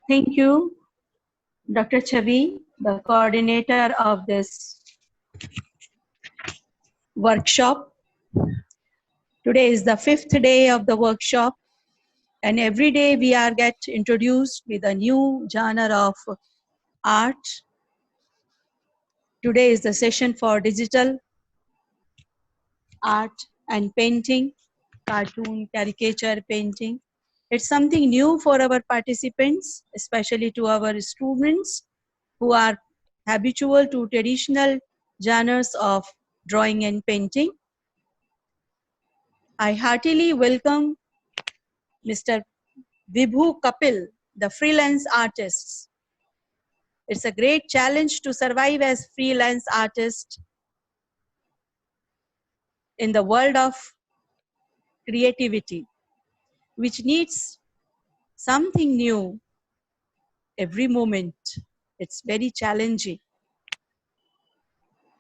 Thank you, Dr. Chavi, the coordinator of this workshop. Today is the 5th day of the workshop, and every day we are get introduced with a new genre of art. Today is the session for digital art and painting, cartoon, caricature painting. It's something new for our participants, especially to our students who are habitual to traditional genres of drawing and painting. I heartily welcome Mr. Vibhu Kapil, the freelance artist. It's a great challenge to survive as freelance artist in the world of creativity, which needs something new every moment. It's very challenging.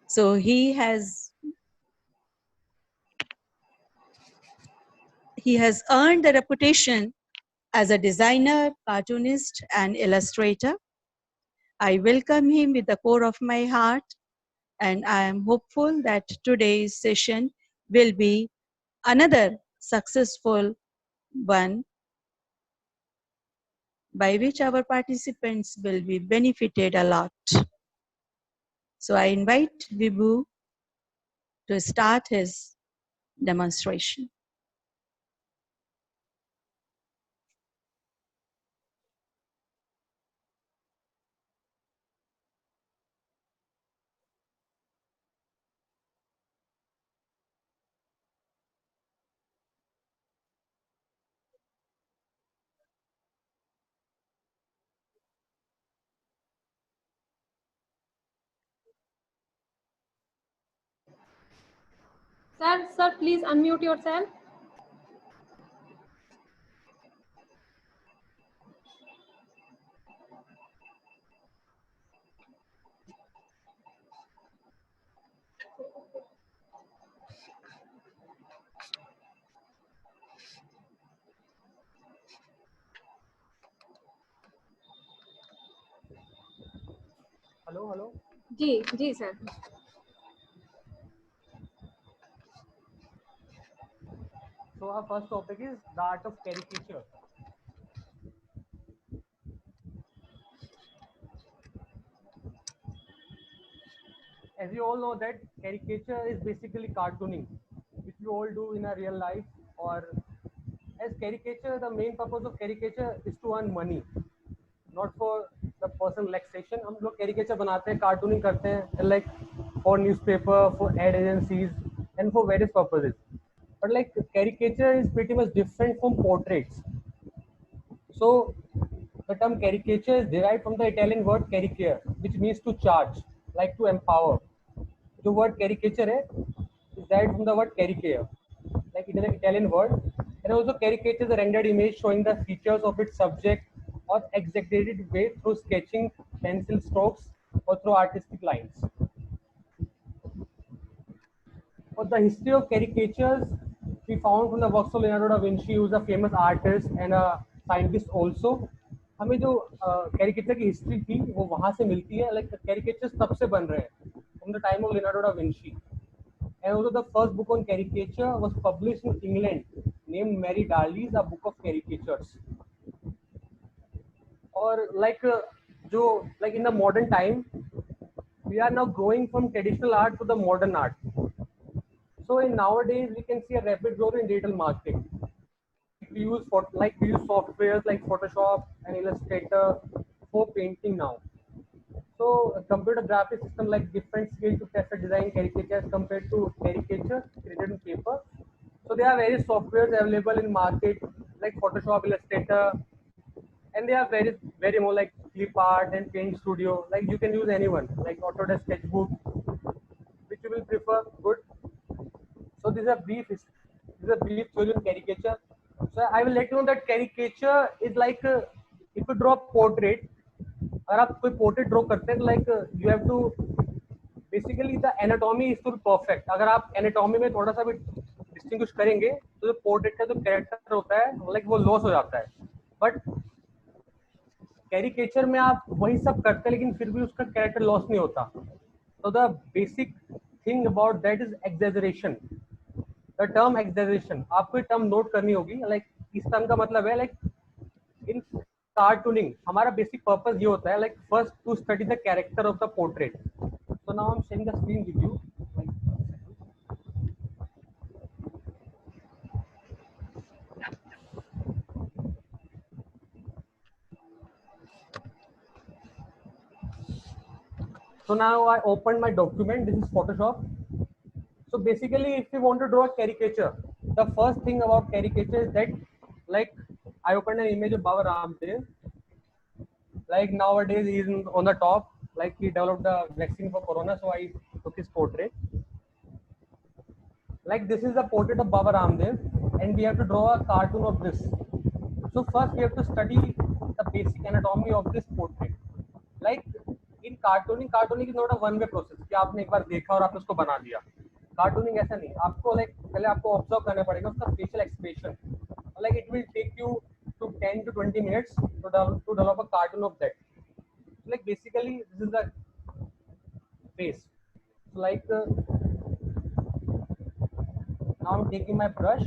So he has earned the reputation as a designer, cartoonist, and illustrator. I welcome him with the core of my heart, and I am hopeful that today's session will be another successful one by which our participants will be benefited a lot. So I invite Vibhu to start his demonstration. Sir, please unmute yourself. Hello. Ji sir. So our first topic is the art of caricature. As you all know that caricature is basically cartooning, which we all do in our real life. Or as caricature, the main purpose of caricature is to earn money, not for the personal relaxation. हम लोग caricature बनाते हैं, cartooning करते हैं, like for newspaper, for ad agencies, and for various purposes. But like caricature is pretty much different from portraits. So the term caricature is derived from the Italian word caricare, which means to charge, like to empower. The word caricature is derived from the word caricare, like it is an Italian word. And also caricature is a rendered image showing the features of its subject or exaggerated way through sketching, pencil strokes, or through artistic lines. For the history of caricatures, we found from the works of Leonardo da Vinci, who is a famous artist and a scientist also. हमें जो caricature की history थी वो वहाँ से मिलती है. Like caricatures तब से बन रहे हैं from the time of Leonardo da Vinci. And also the first book on caricature was published in England, named Mary Darley's A Book of Caricatures. Or like like in the modern time, we are now growing from traditional art to the modern art. So in nowadays we can see a rapid growth in digital marketing. We use softwares like Photoshop and Illustrator for painting now. So a computer graphics system like different skill to test a design caricature as compared to caricature created in paper. So there are various softwares available in market like Photoshop, Illustrator, and they are very more like Clipart and Paint Studio. Like you can use anyone like Autodesk Sketchbook, which you will prefer. Good. So this is a brief theory on caricature. So I will let you know that caricature is like if you draw a portrait. अगर आप कोई portrait draw करते हैं like you have to basically the anatomy is to perfect. अगर आप anatomy में थोड़ा सा भी डिस्टिंग्विश करेंगे तो जो पोर्ट्रेट का जो कैरेक्टर होता है लाइक वो लॉस हो जाता है. बट कैरिकेचर में आप वही सब करते हैं लेकिन फिर भी उसका कैरेक्टर लॉस नहीं होता. तो the basic thing about that is exaggeration. The term exaggeration, आपको ये टर्म नोट करनी होगी. लाइक इस टर्म का मतलब है लाइक इन कार्टूनिंग हमारा बेसिक पर्पस ये होता है like first to study the character of the portrait. So now I am sharing the screen with you. So now I opened my document. This is Photoshop. So basically, if you want to draw a caricature, the first thing about caricature is that, like, I opened an image of Baba Ramdev. Like nowadays, he's on the top. Like he developed the vaccine for corona, so I took his portrait. Like this is the portrait of Baba Ramdev, and we have to draw a cartoon of this. So first we have to study the basic anatomy of this portrait. Like in cartooning is not a one way process कि आपने एक बार देखा और आपने उसको बना दिया. Cartooning ऐसा नहीं. आपको like पहले आपको observe करना पड़ेगा उसका facial expression. Like it will take you to 10 to 20 minutes to develop a cartoon of that. Like basically this is the face. So like now I'm taking my brush.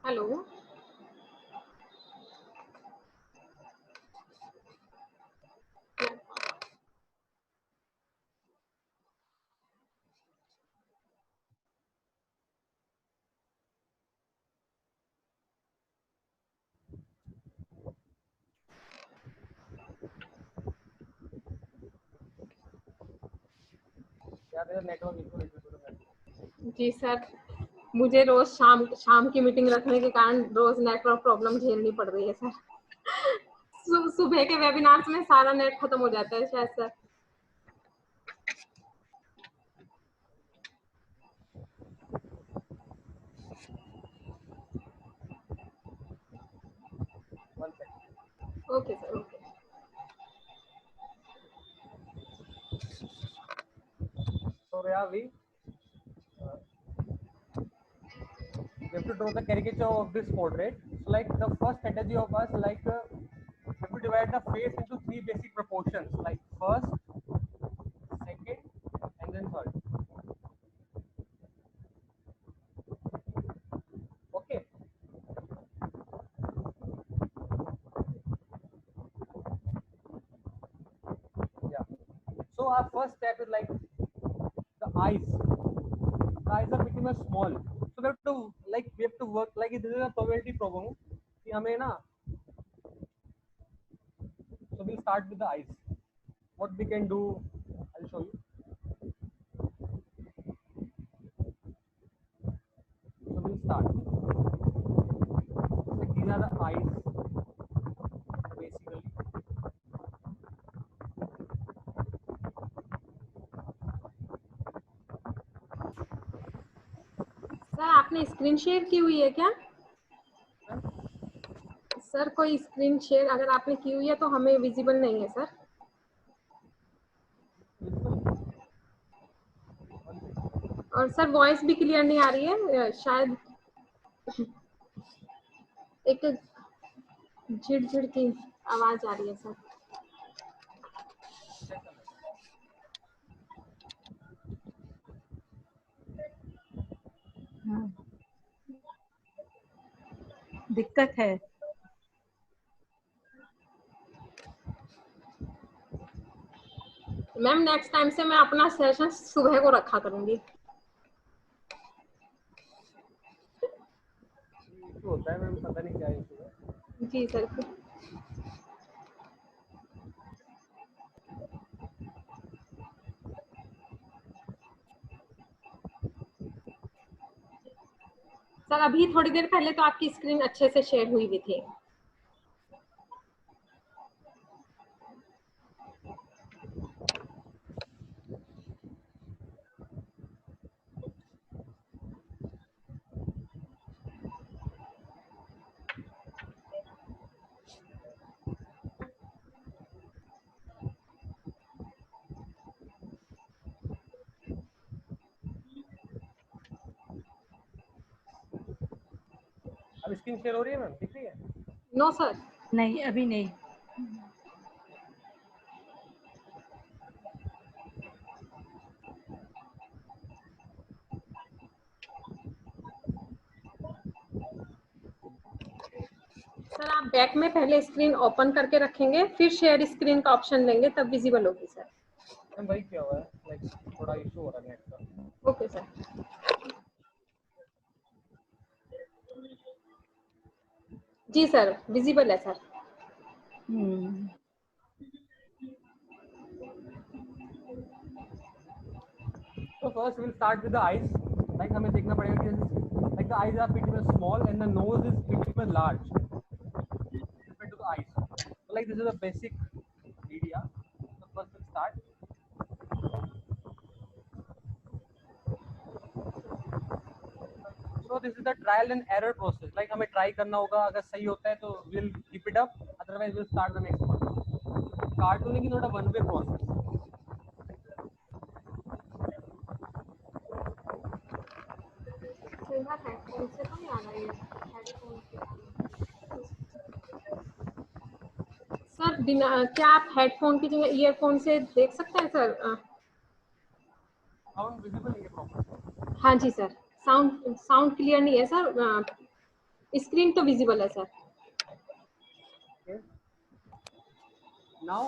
Hello. जी sir, मुझे रोज शाम की meeting रखने के कारण रोज network problem झेलनी पड़ रही है सर. सुबह के वेबिनार्स में सारा नेट खत्म हो जाता है शायद sir. Okay sir, okay. So yeah, we have to draw the caricature of this portrait. So like the first strategy of us, like we have to divide the face into three basic proportions, like first, second, and then third. Okay. Yeah. So our first step is like the eyes. The eyes are pretty much small. So we have to work like this is a probability problem. कि हमें ना. So we'll start with the eyes. What we can do, I'll show you. So we'll start. Like these are the eyes, basically. Sir आपने screen share की हुई है क्या? Sir कोई screen share अगर आपने की हुई है तो हमें विजिबल नहीं है सर. और सर वॉइस भी क्लियर नहीं आ रही है. शायद एक झिड़ की आवाज आ रही है सर. हाँ, दिक्कत है. मैम नेक्स्ट टाइम से मैं अपना सेशन सुबह को रखा करूंगी। इशू होता है मैम, पता नहीं क्या इशू है। जी सर। सर अभी थोड़ी देर पहले तो आपकी स्क्रीन अच्छे से शेयर हुई भी थी। अब स्क्रीन शेयर हो रही है मैम, दिख रही है? No sir. नहीं, अभी नहीं। सर आप बैक में पहले स्क्रीन ओपन करके रखेंगे, फिर शेयर स्क्रीन का ऑप्शन लेंगे, तब विजिबल होगी सर। मैम वही क्या हुआ है, लाइक थोड़ा इशू हो रहा है नेट का। Okay sir. जी सर विजिबल है sir. So first we'll start with the eyes. Like हमें देखना पड़ेगा कि like the eyes are pretty much small and the nose is pretty much large compared to the eyes. So like this is a basic idea. So first we'll start. So this is the trial and error process. Like हमें try करना होगा, अगर सही होता है तो we'll keep it up. Otherwise we'll start the next one. Cartooning is not a one-way process. Headphone से तो नहीं आ रहा है, हेडफोन से। सर बिना क्या आप हेडफोन की जगह ईयरफोन से देख सकते हैं सर? Sound visible नहीं है proper. हाँ जी सर, साउंड साउंड क्लियर नहीं है सर, स्क्रीन तो विजिबल है सर। Okay. Now.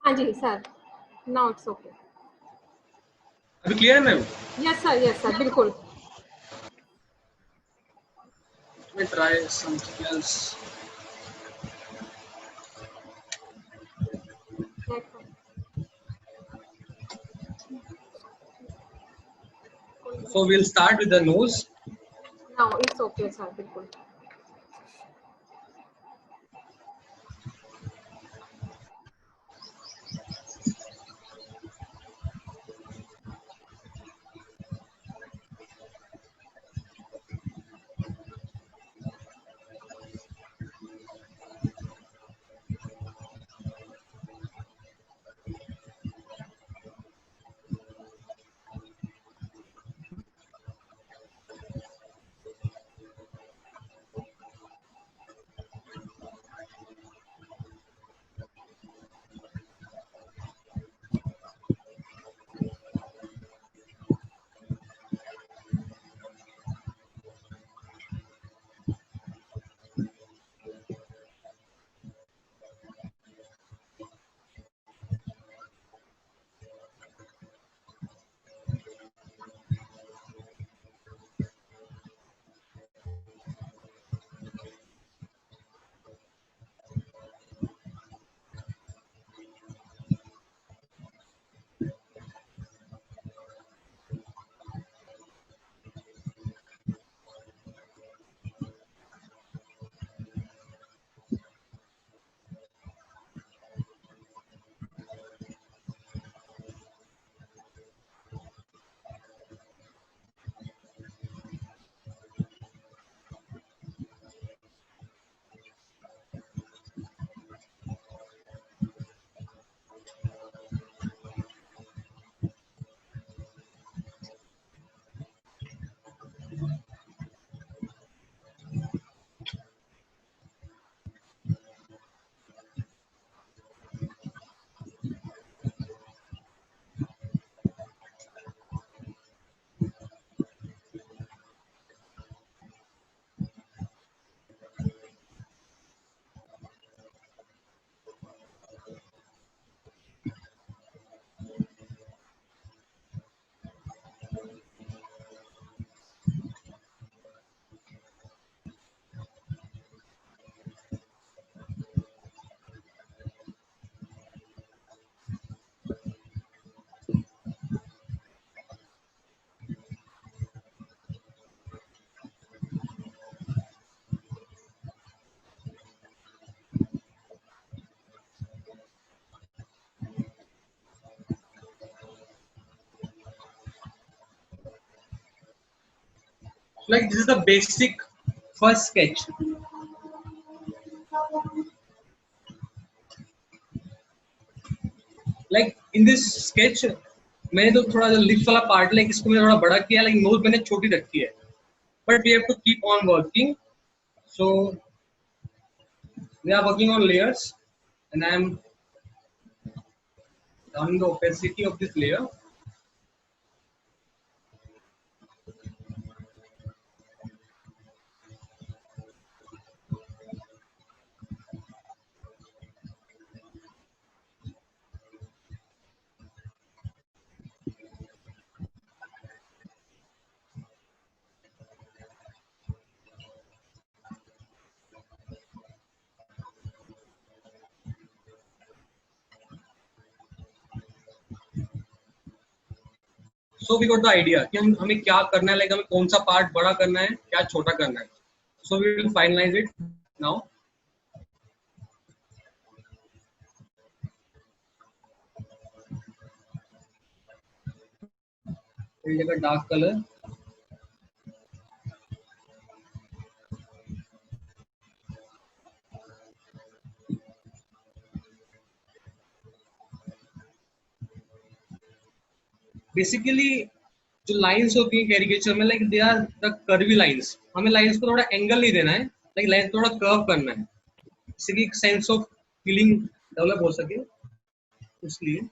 हाँ जी सर, नाउ इट्स ओके। अभी क्लियर है मैम? यस सर बिल्कुल। Let me try something else. So we'll start with the nose. Now it's okay sir बिल्कुल। Like this is the basic first sketch. Like in this sketch, मैंने तो थोड़ा जो lift वाला part like इसको मैंने थोड़ा बड़ा किया, लाइक नोज मैंने छोटी रखी है. But we have to keep on working. So we are working on layers, and I am downing the opacity of this layer. So we got the idea कि हमें क्या करना है, like हमें कौन सा पार्ट बड़ा करना है, क्या छोटा करना है. So we will finalize it now. We'll take a dark color. Basically जो लाइंस होती हैं कैरिकेचर में, like they are the curvy lines. हमें लाइंस को थोड़ा एंगल नहीं देना है, लाइक लाइन थोड़ा कर्व करना है, इससे कि एक सेंस ऑफ फीलिंग डेवलप हो सके. इसलिए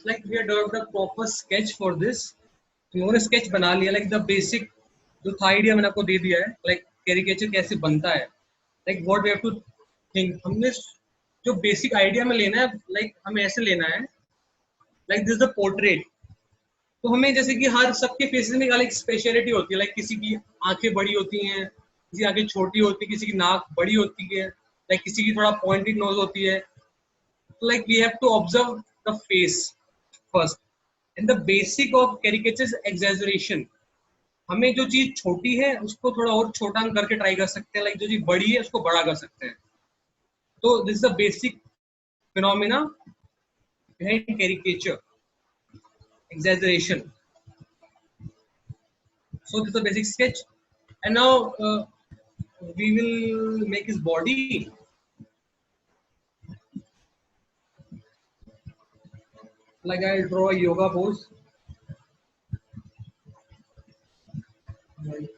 like we have developed a proper sketch for this. हम लोगों ने sketch बना लिया, like the basic जो था idea मैंने आपको दे दिया है, like caricature कैसे बनता है, like what we have to think. हमने जो basic idea में लेना है, like हमें ऐसे लेना है, like this is the portrait. तो हमें जैसे कि हर सबके फेसेस में अलग स्पेशलिटी होती है, लाइक किसी की आंखें बड़ी होती हैं, किसी की आंखें छोटी होती है, किसी की नाक बड़ी होती है, लाइक किसी की थोड़ा पॉइंटेड नोज होती है. Like we have to observe the face first, and the basic of caricature exaggeration. हमें जो चीज छोटी है उसको थोड़ा और छोटा हम करके ट्राई कर सकते हैं, लाइक जो चीज बड़ी है उसको बड़ा कर सकते हैं. तो this is the basic phenomena behind caricature, exaggeration. So this is a basic sketch, and now we will make his body. Like I'll draw a yoga pose. Like,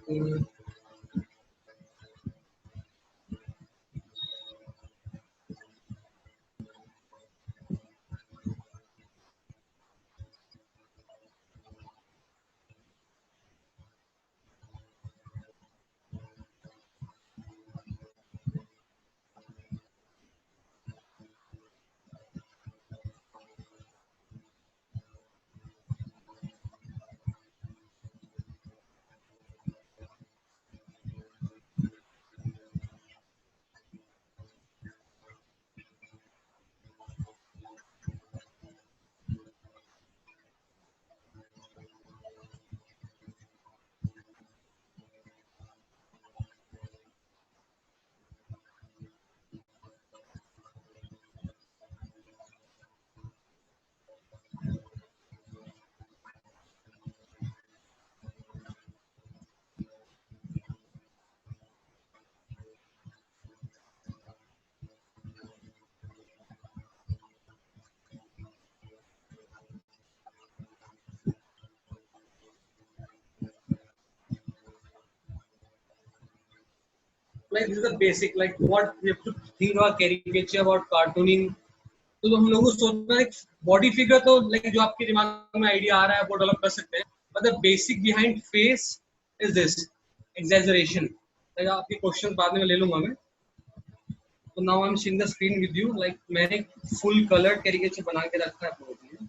like this is the basic, like what we have to think about caricature, about cartooning. तो हम लोगों को सोचना है body figure, तो like जो आपके दिमाग में आइडिया आ रहा है वो डेवलप कर सकते हैं, but the basic behind face is this exaggeration. Like आपके क्वेश्चन बाद में ले लूंगा मैं. तो now I am sharing the screen with you. Like मैंने फुल कलर कैरिकेचर बना के रखा है आप लोगों के लिए.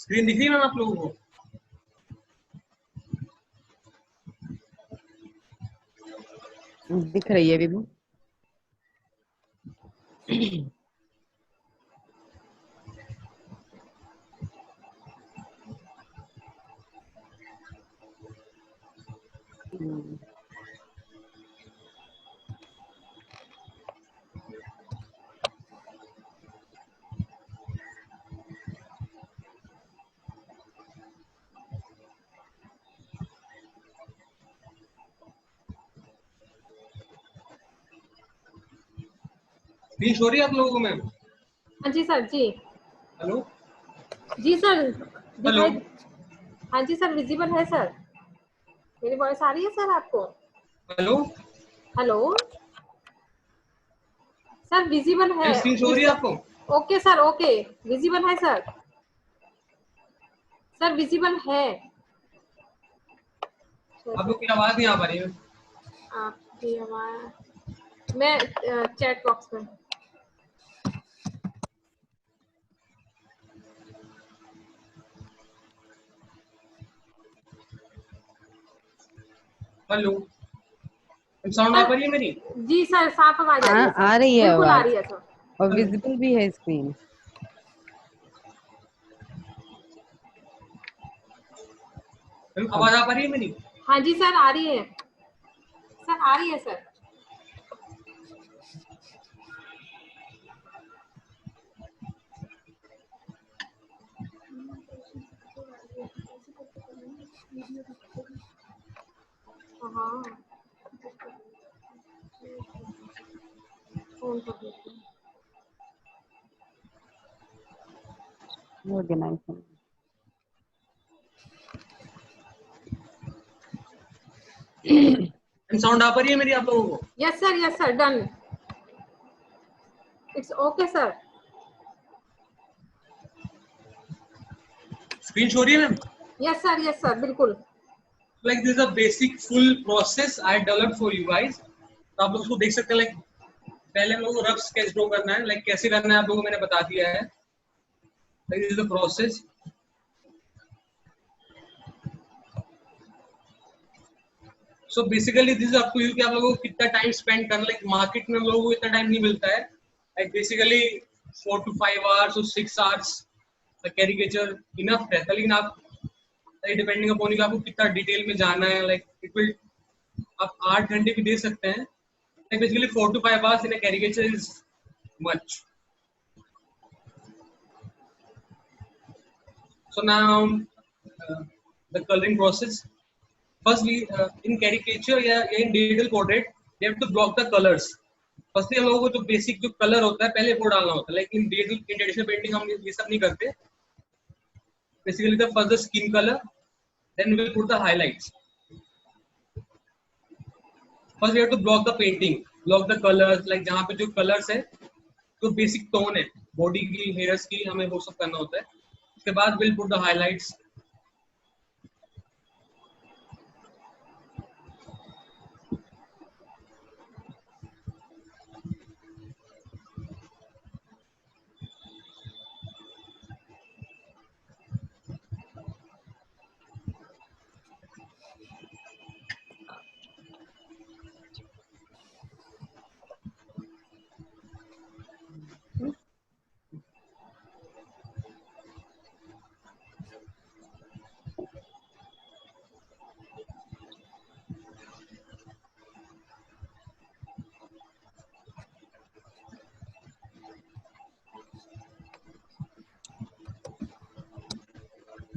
स्क्रीन दिख रही है मैम आप लोगों को? दिख रही है विभू. स्क्रीन शो रही है आप लोगों को मैम? हाँ जी सर जी. हेलो जी सर हेलो. हाँ जी सर, विजिबल है सर. मेरी वॉइस आ रही है सर आपको? हेलो, हेलो सर, विजिबल है? स्क्रीन शो हो रही है आपको? ओके सर, ओके, विजिबल है सर। सर विजिबल है। आपको की आवाज नहीं आ पा रही है। आपकी आवाज मैं चैट बॉक्स में। हेलो, साउंड आ पा रही है मेरी? जी सर, साफ आवाज आ रही है सर। आ रही है बिल्कुल आ आवाज रही है सर। और विजिबल भी है स्क्रीन। आवाज आ पा रही है मेरी? हाँ जी सर, आ रही है सर, आ रही है सर। हाँ, फोन कर देती हूँ। ऑर्गेनाइजेशन साउंड आ पा रही है मेरी आप लोगों को? Yes sir, done. It's okay sir. Screen show हो रही है मैम? यस सर, बिल्कुल। Like this is a basic full process I developed for you guys. तो आप लोग उसको देख सकते हैं। लाइक पहले हम लोग को रफ स्केच ड्रॉ करना है। लाइक कैसे करना है आप लोगों को मैंने बता दिया है। Like this is the process. So basically this is up to you कि आप लोगों को कितना टाइम स्पेंड करना। लाइक मार्केट में हम लोगों को इतना टाइम नहीं मिलता है। Like basically 4 to 5 hours or 6 hours caricature enough रहता है। लेकिन आप डिपेंडिंग अपॉन कि आपको कितना डिटेल में जाना है। लाइक इट विल आप 8 घंटे भी दे सकते हैं। Like basically 4 to 5 hours in a caricature is much. So now the coloring process. First we in caricature या in digital portrait we have to block the colors. Firstly हम लोगों को जो basic जो color होता है पहले वो डालना होता है। Like in traditional painting हम ये सब नहीं करते। Basically the first the skin color, then we will put the highlights. First we have to block the painting, block the colors, like जहाँ पे जो colors है, जो basic tone है, body की, hairs की, हमें वो सब करना होता है। उसके बाद we'll put the highlights.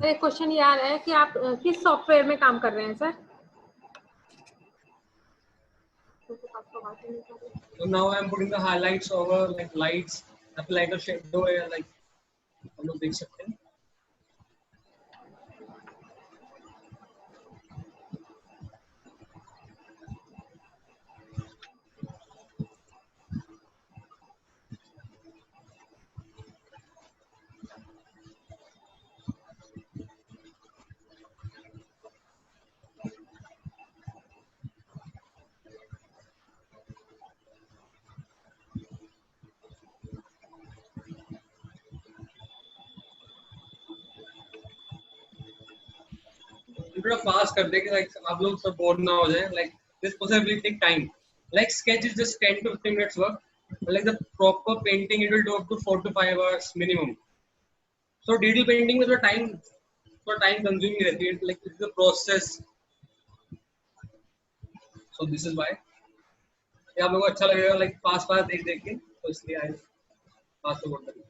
एक क्वेश्चन ये आ रहा है कि आप किस सॉफ्टवेयर में काम कर रहे हैं sir? So now I am putting the highlights over like lights, like a shadow है, like हम लोग देख सकते हैं। थोड़ा फास्ट कर दे कि लाइक आप लोग सब बोर ना हो जाए। Like this process will take time. Like sketch is just 10 to 15 minutes work, but like the proper painting it will take up to 4 to 5 hours minimum. So digital painting में थोड़ा time consuming रहती है। Like it's the process. So this is why ये आप लोगों को अच्छा लगेगा। लाइक फास्ट देख के, तो इसलिए आई फास्ट बोल रहा हूँ।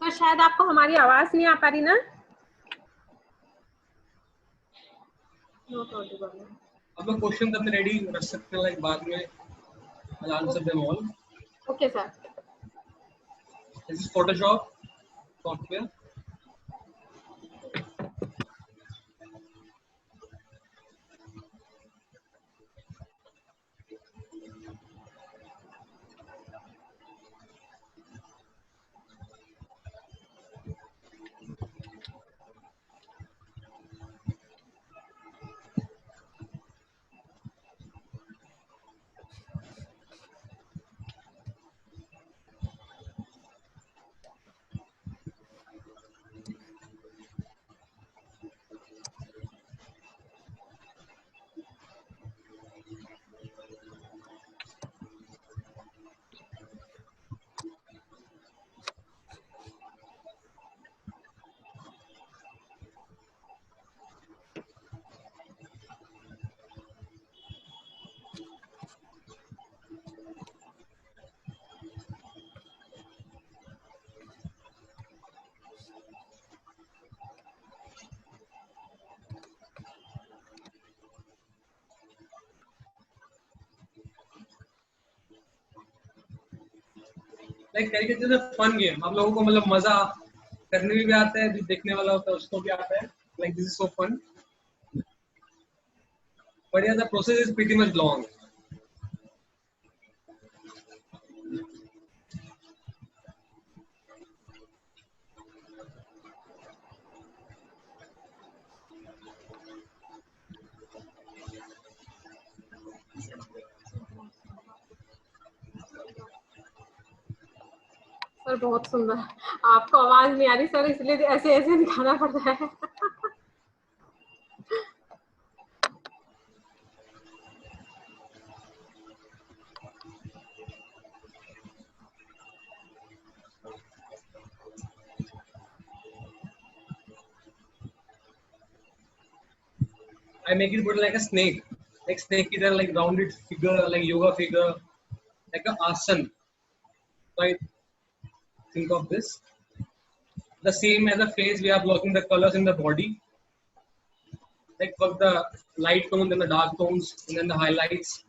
तो शायद आपको हमारी आवाज नहीं आ पा रही ना? आप लोग क्वेश्चन अपने रेडी रख सकते हैं। लाइक बाद में I'll answer them all. Okay sir. This is Photoshop software. Like caricature is a fun game, आप लोगों को मतलब मजा करने में भी आता है, जो देखने वाला होता है उसको भी आता है, like this is so fun, but yeah, the process is pretty much long. Sir बहुत सुंदर, आपको आवाज नहीं आ रही सर, इसलिए ऐसे ऐसे दिखाना पड़ रहा है। I make it put like a snake, like snake either like rounded figure, like yoga figure, like a asan. So I think of this the same as a face. We are blocking the colors in the body, like for the light tones and the dark tones, and then the highlights.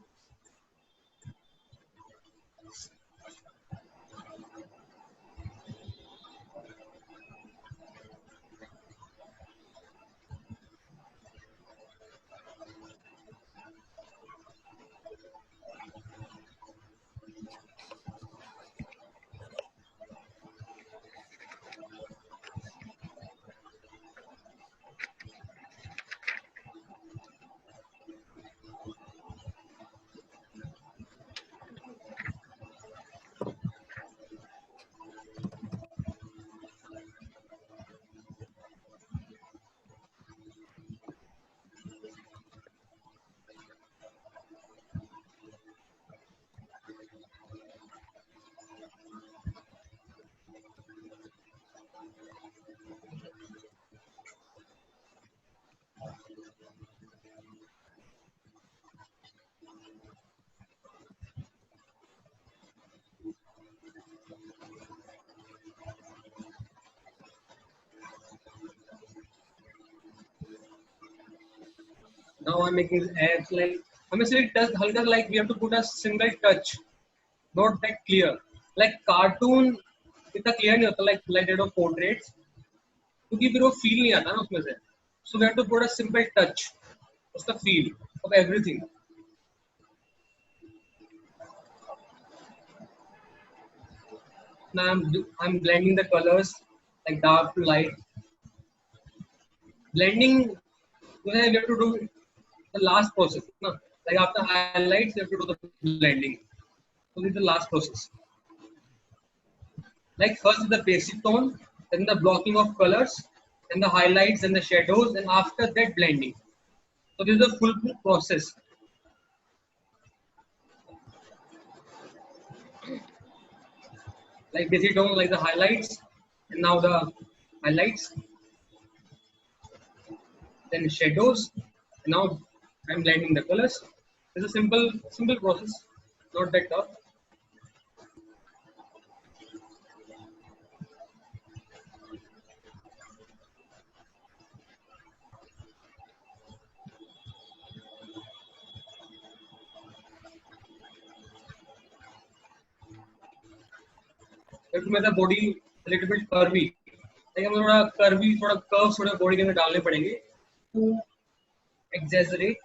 Now I'm making ads like हमें सिर्फ touch हल्का, like we have to put a single touch, not that clear. Like cartoon इतना clear नहीं होता, like that of portraits, क्योंकि फिर वो feel नहीं आता ना उसमें से. So we have to put a simple touch, उसका feel of everything. Now I'm blending the colors like dark to light. Blending, we have to do the last process. No? Like after highlights, you have to do the blending. So this is the last process. Like first is the basic tone, then the blocking of colors, then the highlights and the shadows, and after that blending. So this is a full process. Like basic tone, like the highlights, and now the highlights, then shadows. And now I'm blending the colors. It's a simple process, not that tough. You have to make the body a little bit curvy. like हमें थोड़ा curvy, थोड़ा curves थोड़ा body के अंदर डालने पड़ेंगे to exaggerate.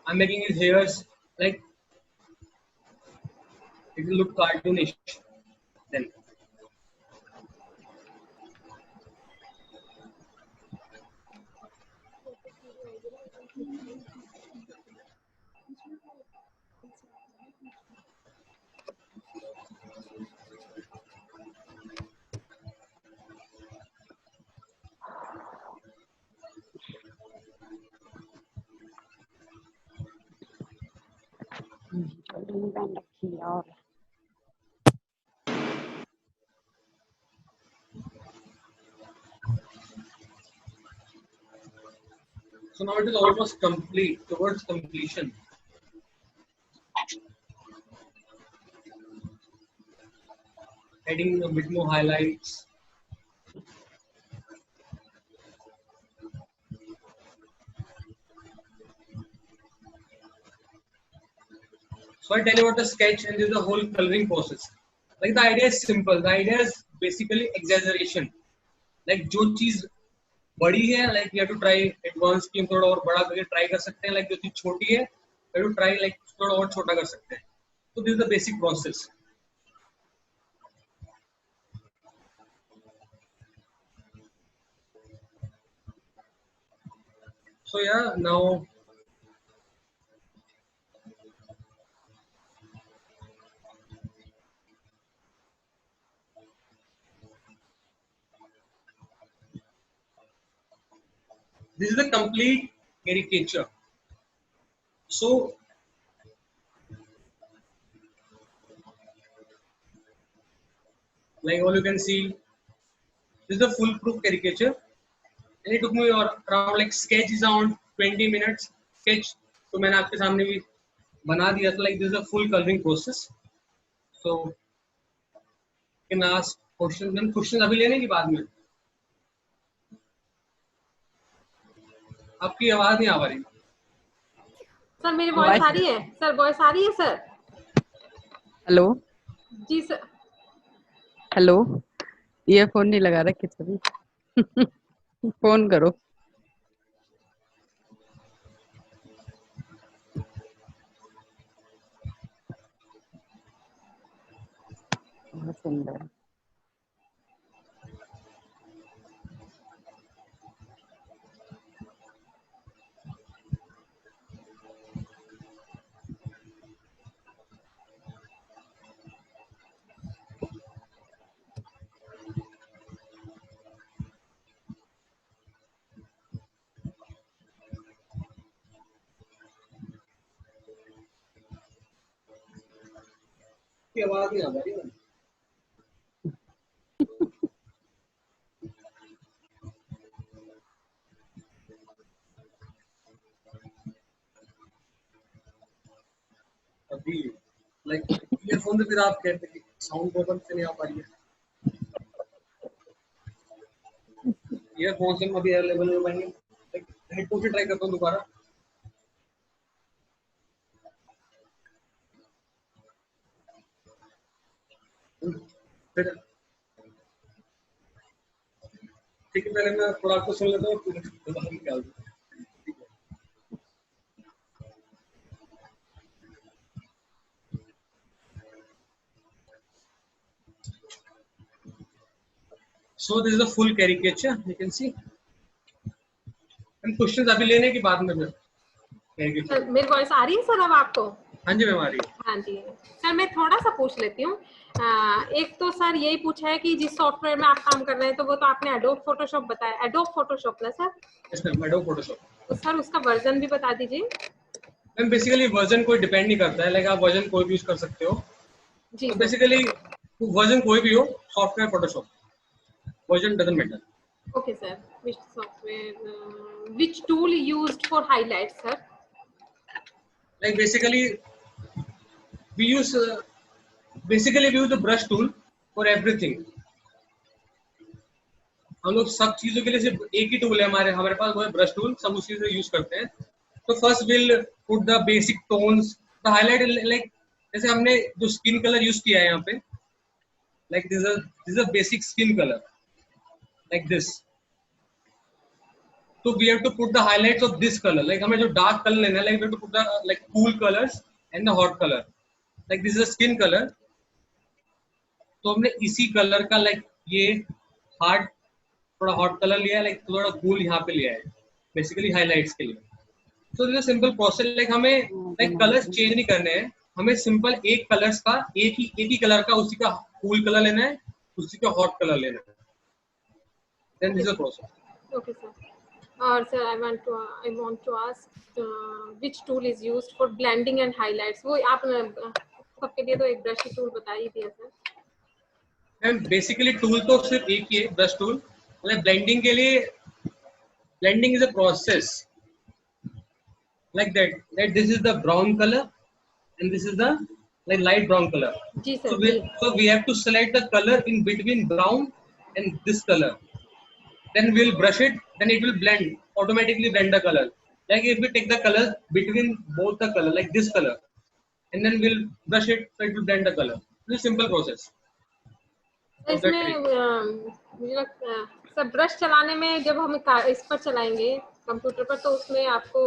I'm making his hairs like it will look cartoonish then. So now it is almost complete, towards completion. Adding a bit more highlights. So I tell you about the sketch and this is the whole coloring process. Like the idea is simple. The idea is basically exaggeration. Like जो चीज बड़ी है, like we have to try advance की हम थोड़ा और बड़ा करके try कर सकते हैं. Like जो चीज छोटी है, we have to try like थोड़ा और छोटा कर सकते हैं. So this is the basic process. So yeah, now this is the complete caricature. So like all you can see, this is the foolproof caricature. And it took me around like sketch is around 20 minutes. Sketch तो मैंने आपके सामने भी बना दिया था. Like this is a full coloring process. So you can ask questions. Then questions अभी लेने की बाद में. आपकी आवाज नहीं आ रही. सर मेरी वॉइस आ रही है? सर वॉइस आ रही है सर? हेलो जी सर. हेलो, ईयरफोन नहीं लगा रखे सभी. फोन करो. बहुत सुंदर. आपकी आवाज नहीं आ रही है. अभी लाइक ईयरफोन से फिर आप कहते हैं साउंड प्रॉब्लम से नहीं आ पा रही है. ईयरफोन से अभी अवेलेबल नहीं हो पाएंगे. लाइक हेडफोन से ट्राई करता हूँ दोबारा. फिर ठीक है, पहले मैं थोड़ा आपको सुन लेता हूँ फिर दोबारा निकाल दूँ. So this is the full caricature. You can see. And questions अभी लेने की बाद में caricature. सर मेरी वॉइस आ रही है सर अब आपको? हाँ जी मैम आ रही है. हाँ जी सर, मैं थोड़ा सा पूछ लेती हूँ. एक तो सर यही पूछा है कि जिस सॉफ्टवेयर में आप काम कर रहे हैं तो वो तो आपने एडोब फोटोशॉप बताया. एडोब फोटोशॉप ना sir? Yes ma'am, Adobe Photoshop. तो सर उसका वर्जन भी बता दीजिए. मैम बेसिकली वर्जन कोई डिपेंड नहीं करता है. लाइक आप वर्जन कोई भी यूज कर सकते हो. जी तो बेसिकली वर्जन कोई भी हो, software Photoshop, version doesn't matter. Okay sir. Which software, which tool used for highlights sir? Like basically we use the brush tool for everything. हम लोग सब चीजों के लिए सिर्फ एक ही टूल है हमारे पास, वो है ब्रश टूल. सब उसी से यूज करते हैं. तो first will put the basic tones, the highlight. Like जैसे हमने जो स्किन कलर यूज किया है यहाँ पे, like this is a basic skin colour like this. So we have to put the highlights of this color. Like हमें जो dark color लेना है, like we have to put the like cool colors and the hot color. Like this is a skin color. तो हमने इसी color का like ये hard थोड़ा hot color लिया है, like थोड़ा cool यहाँ पे लिया है, basically highlights के लिए. So this is a simple process. Like हमें like colors change नहीं करने हैं. हमें simple एक colors का एक ही color का उसी का cool color लेना है, उसी का hot color लेना है. Then this is the process. Okay sir. और sir, I want to ask which tool is used for blending and highlights? वो आप सबके लिए तो एक ब्रश की टूल बता ही दिया सर. मैम बेसिकली टूल तो सिर्फ एक ही है, ब्रश टूल. मतलब ब्लेंडिंग के लिए, blending is a process like that this is the brown color and this is the like light brown color. जी sir. So we have to select the color in between brown and this color, then we'll brush it, then it will automatically blend the color. Like if we take the color between both the color, like this color, and then we'll brush it so it will blend the color. It's a simple process. तो इसमें मुझे sir brush चलाने में जब हम इस पर चलाएंगे कंप्यूटर पर तो उसमें आपको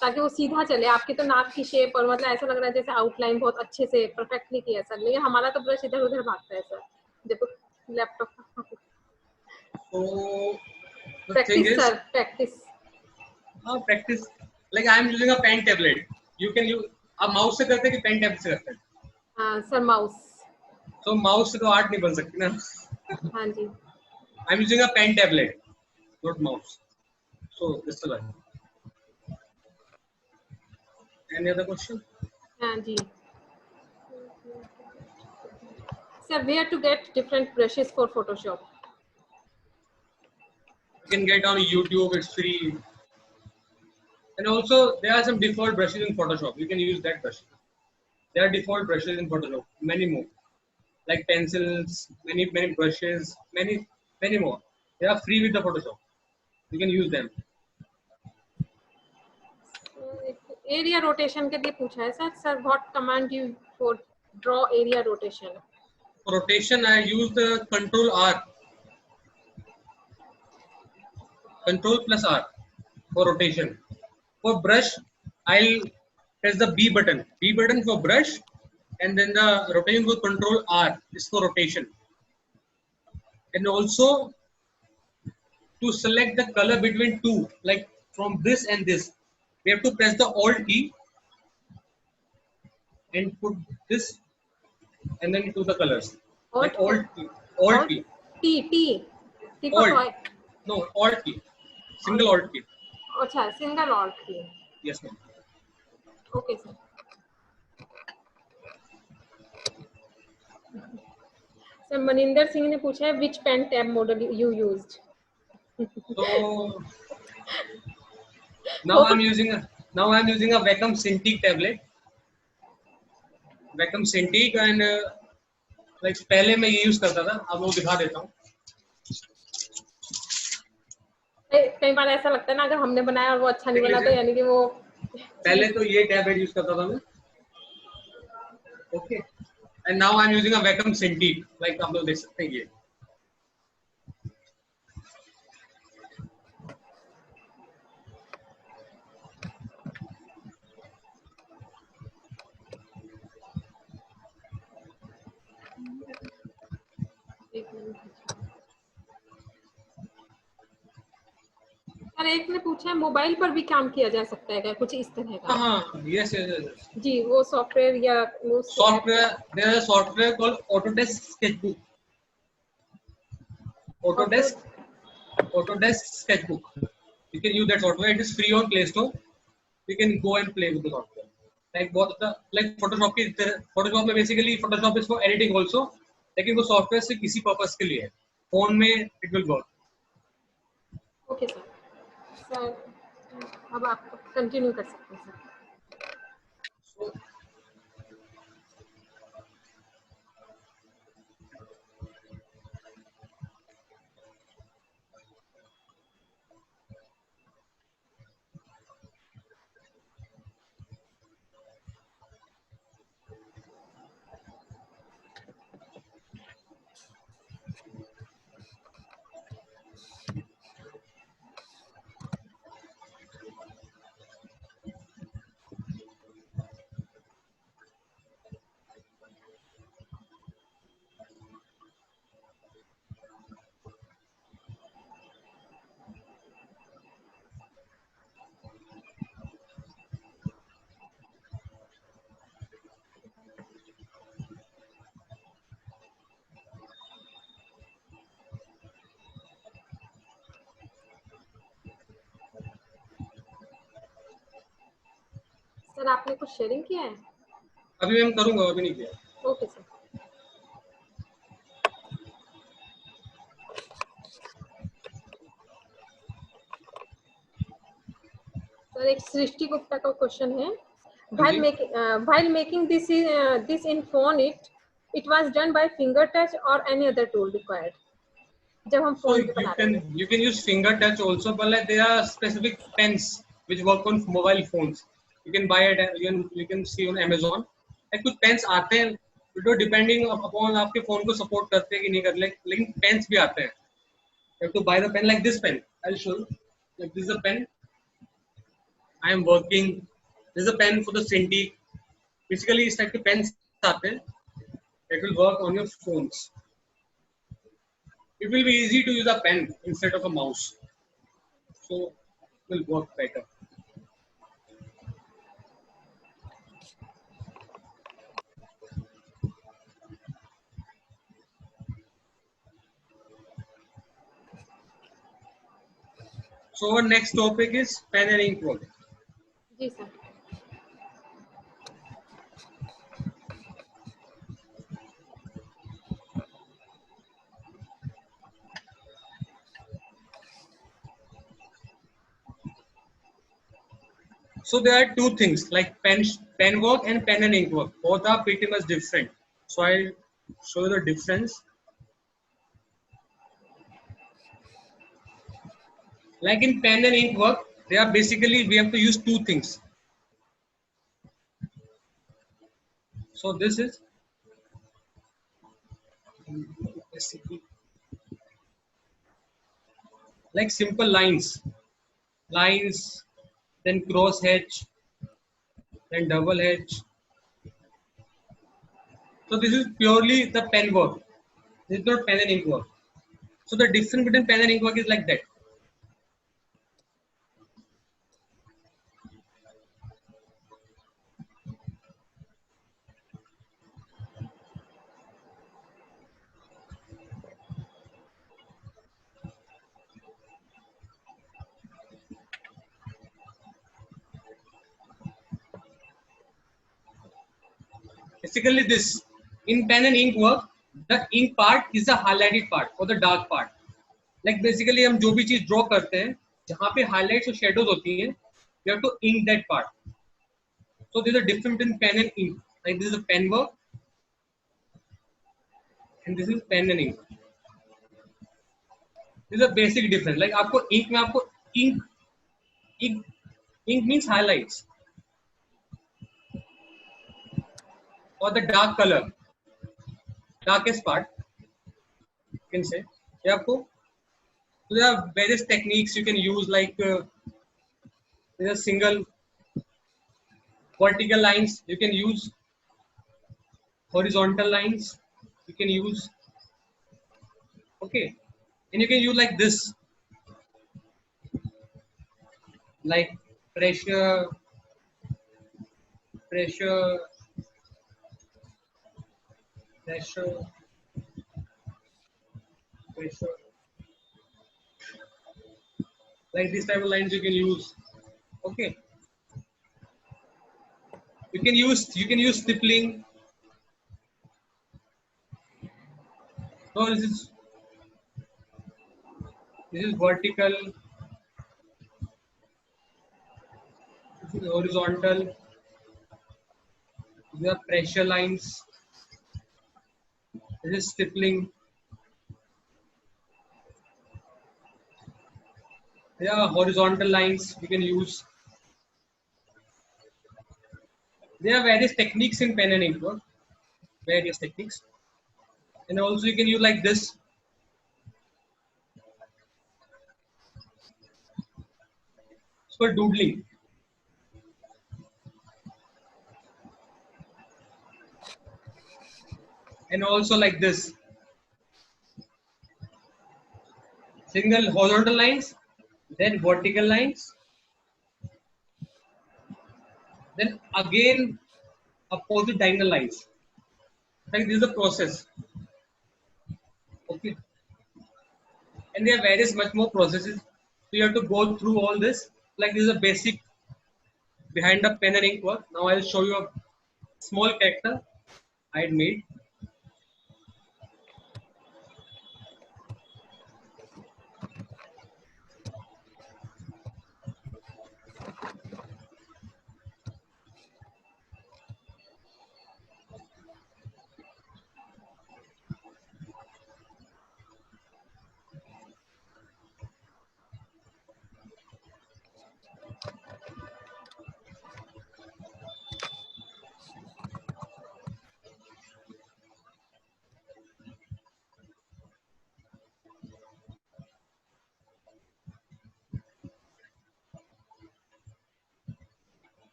ताकि वो सीधा चले, आपकी तो नाक की शेप और मतलब ऐसा लग रहा है जैसे आउटलाइन बहुत अच्छे से परफेक्टली किया सर, लेकिन हमारा तो ब्रश इधर उधर भागता है सर जब laptop. So the thing practice is, sir practice. practice. Like I am using a pen tablet. You can use आप माउस से करते हैं कि पेन टैब से करते हैं? हाँ सर माउस। So माउस से तो आर्ट नहीं बन सकती ना. हाँ जी। I'm using a pen tablet, not mouse. So this is why. Any other question? हाँ जी। Sir, where to get different brushes for Photoshop? You can get on YouTube, it's free. And also there are some default brushes in Photoshop. You can use that brush. There are default brushes in Photoshop, many more. Like pencils, many brushes, many more. They are free with the Photoshop. You can use them. Area rotation के लिए पूछा है sir. Sir, what command you for draw area rotation? For rotation, I use the Control R. Control plus R for rotation. For brush, I'll press the B button. B button for brush, and then the rotation for Control R is for rotation. And also to select the color between two, like from this and this, we have to press the Alt key and put this, and then do the colors. Like Alt key, Alt key. T for Alt. No, Alt key. Single Alt key. अच्छा single Alt key. Yes, ma'am. Okay sir. Sir Maninder Singh ने पूछा है which pen tab model you used? So now I'm using a Wacom Cintiq tablet. Wacom Cintiq, and like पहले मैं ये use करता था, अब वो दिखा देता हूँ. कई बार ऐसा लगता है ना अगर हमने बनाया और वो अच्छा नहीं बना तो यानी कि वो पहले तो ये टैबलेट यूज करता था मैं. Okay. And now I'm using a Wacom Cintiq, like आप लोग देख सकते हैं ये. सर एक ने पूछा है मोबाइल पर भी काम किया जा सकता है क्या कुछ इस तरह का? हाँ, yes. जी वो सॉफ्टवेयर या वो Software, there is a software called Autodesk Sketchbook. Autodesk Sketchbook. You can use that software. It is free on Play Store. You can go and play with the software. Like both the like Photoshop में basically Photoshop is for editing also. लेकिन वो software से किसी purpose के लिए है. Phone में it will work. Okay sir. Sir अब आप कंटिन्यू कर सकते हैं सर. So, सर आपने कुछ शेयरिंग किया है? अभी मैं करूँगा, अभी नहीं किया. Okay sir. सर एक सृष्टि गुप्ता का क्वेश्चन है. While making this in phone, it was done by finger touch or any other tool required. जब हम So फोन पे बना रहे हैं. you can use finger touch also, but like there are specific pens which work on mobile phones. You can buy it. You can see on Amazon. Like कुछ pens आते हैं, तो डिपेंडिंग अपॉन आपके phone को support करते हैं कि नहीं कर ले, लेकिन पेन्स भी आते हैं. You have to buy the pen like this pen. I'll show you. Like this is a pen. I am working. This is a pen for the Cintiq. Basically, इस type के pens आते हैं. It will work on your phones. It will be easy to use a pen instead of a mouse. So it will work better. So our next topic is pen and ink work. जी sir. So there are two things like pen work and pen and ink work. Both are pretty much different. So I'll show you the difference. Like in pen and ink work, they are basically we have to use two things. So this is like simple lines, then cross hatch, then double hatch. So this is purely the pen work. This is not pen and ink work. So the difference between pen and ink work is like that. Basically this, in pen and ink work, the ink part is the highlighted part or the dark part. Like basically हम जो भी चीज draw करते हैं, जहाँ पे highlights और shadows होती हैं, we have to ink that part. So there is a difference between pen and ink. Like this is a pen work, and this is pen and ink. This is a basic difference. Like आपको ink में आपको ink means highlights or the dark color, darkest part. You can say. ये आपको, so there are various techniques you can use. Like there are single vertical lines. You can use horizontal lines. You can use, okay, and you can use like this, like pressure, pressure, pressure, pressure. Like this type of lines you can use. Okay. You can use stippling. So this is vertical. This is horizontal. These are pressure lines. This is stippling. There are horizontal lines you can use. There are various techniques in pen and ink work. Various techniques. And also you can use like this. It's for doodling. And also like this. Single horizontal lines, then vertical lines, then again opposite diagonal lines. Like this is the process. Okay. And there are various much more processes. So you have to go through all this. Like this is a basic behind the pen and ink work. Now I'll show you a small character I had made.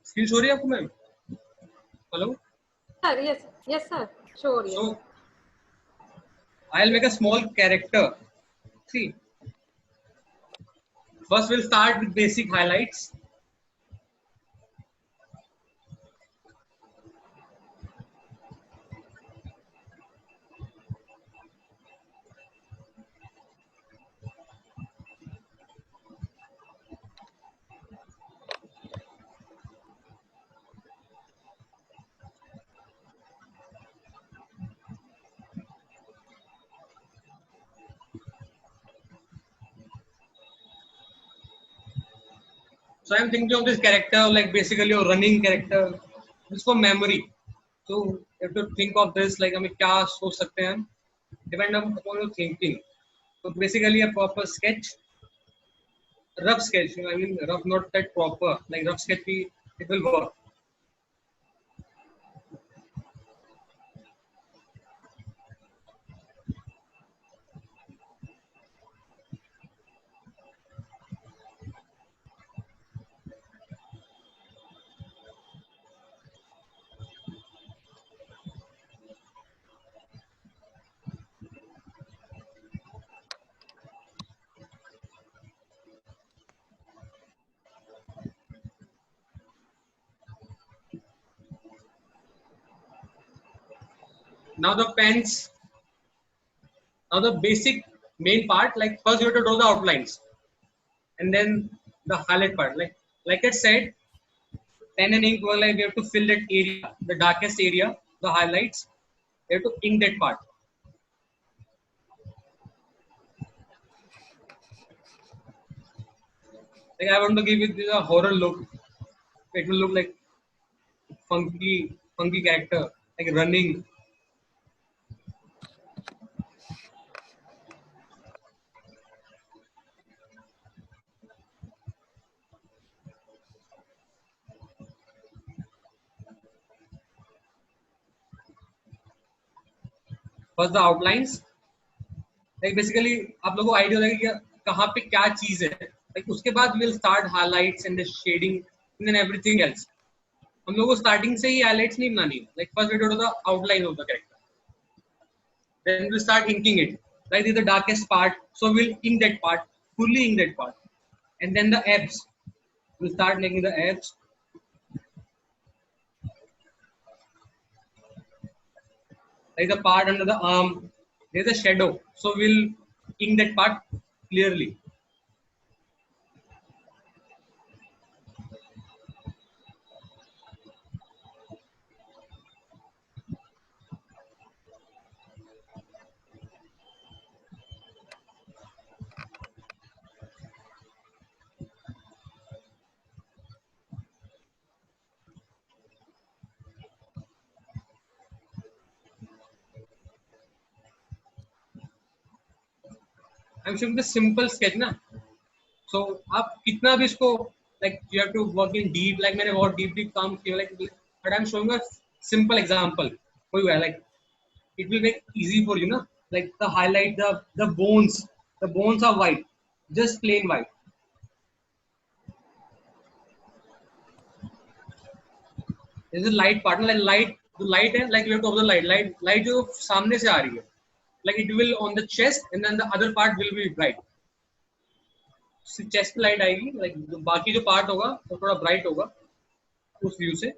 Screen show हो रही है आपको ma'am? Hello? Sir yes yes sir sure yes So I'll make a small character. See, first we'll start with basic highlights. So I'm thinking of this character like basically a running character. This for memory. So you have to think of this like हमें क्या सोच सकते हैं हम depend upon your thinking. So basically a proper sketch, rough sketch. I mean rough, not that proper. Like rough sketch, it will work. Now the pens. Now the basic main part. Like first you have to draw the outlines, and then the highlight part. Like I said, pen and ink were like we have to fill that area, the darkest area, the highlights. We have to ink that part. Like I want to give it a horror look. It will look like funky character, like running. First the outlines. Like basically आप लोगों को idea होगा कि कहाँ पे क्या चीज है. Like उसके बाद we'll start highlights and the shading and then everything else. हम लोगों को स्टार्टिंग से ही highlights नहीं बनानी. Like first we do the outline of the character. Then we'll start inking it. Like this is the darkest part, so we'll ink that part, fully ink that part. And then the abs. We'll start making the abs. Like the part under the arm, there's a shadow, so we'll ink that part clearly. I'm showing the simple sketch ना. So आप कितना भी इसको like you have to work in deep, like मैंने बहुत deep काम किया, like but I'm showing a simple example for you. Like it will make easy for you ना. Like the highlight, the bones are white, just plain white. This is light part, like light, the light है, like you have to observe light जो सामने से आ रही है, like it will on the chest and then the other part will be bright. Chest पे light आएगी, like बाकी जो पार्ट होगा वो थोड़ा ब्राइट होगा उस व्यू से.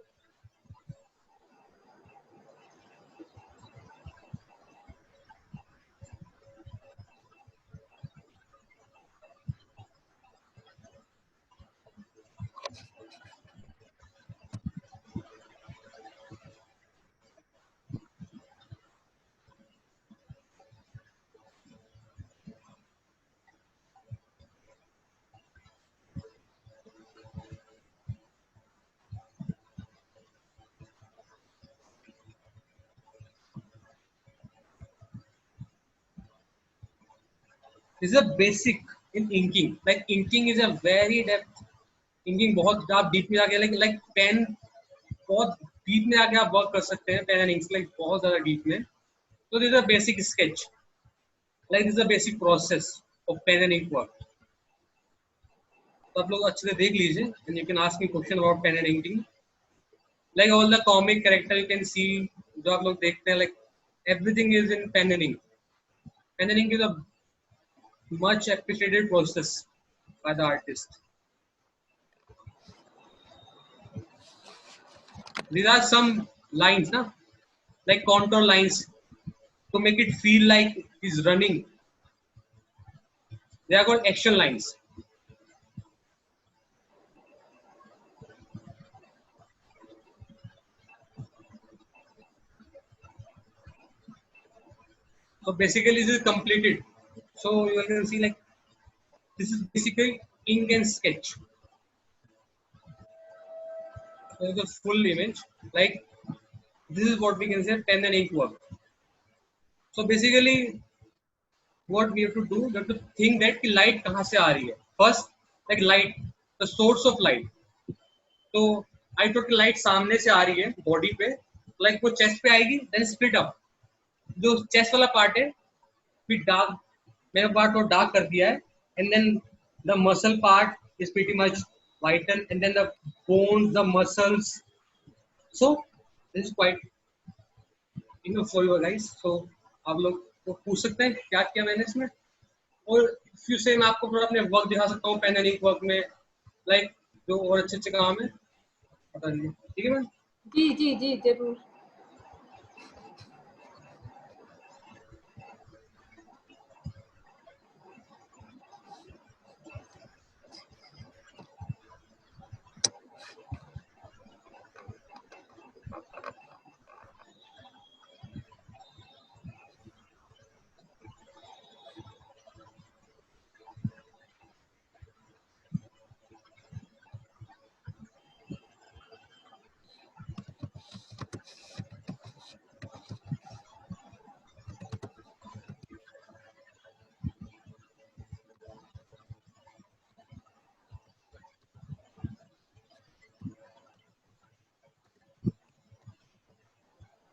This is a basic in inking. Like inking is a very depth. Inking बहुत आप डीप में जाके like पेन बहुत डीप में जाके आप वर्क कर सकते हैं पेन एंड इंक लाइक बहुत ज्यादा डीप में. So this is a basic sketch. Like this is a basic process of pen and ink work. तो आप लोग अच्छे से देख लीजिए and you can ask me question about pen and inking. Like all the comic character you can see, जो आप लोग देखते हैं, like everything is in pen and ink. Pen and ink is a much appreciated process by the artist. These are some lines, na? Like contour lines to make it feel like he's running. They are called action lines. So basically, this is completed. So you can see like this is basically ink and sketch. So the full image, like this is what we can say pen and ink work. So basically, what we have to do, we have to think that कि light कहाँ से आ रही है. First, like light, the source of light. तो I thought कि light सामने से आ रही है body पे, like वो chest पे आएगी, then split up. जो chest वाला part है, फिर dark, मैंने part को dark कर दिया है, and then the muscle part is pretty much whitened, and then the bones, the muscles. So this is quite for you guys. So आप लोग को पूछ सकते हैं क्या किया मैंने इसमें. और फ्यू से मैं आपको थोड़ा अपने वर्क दिखा सकता हूँ पेन एंड इंक वर्क में, लाइक जो और अच्छे अच्छे काम है बता दीजिए. ठीक है मैम. जी जी जी जरूर.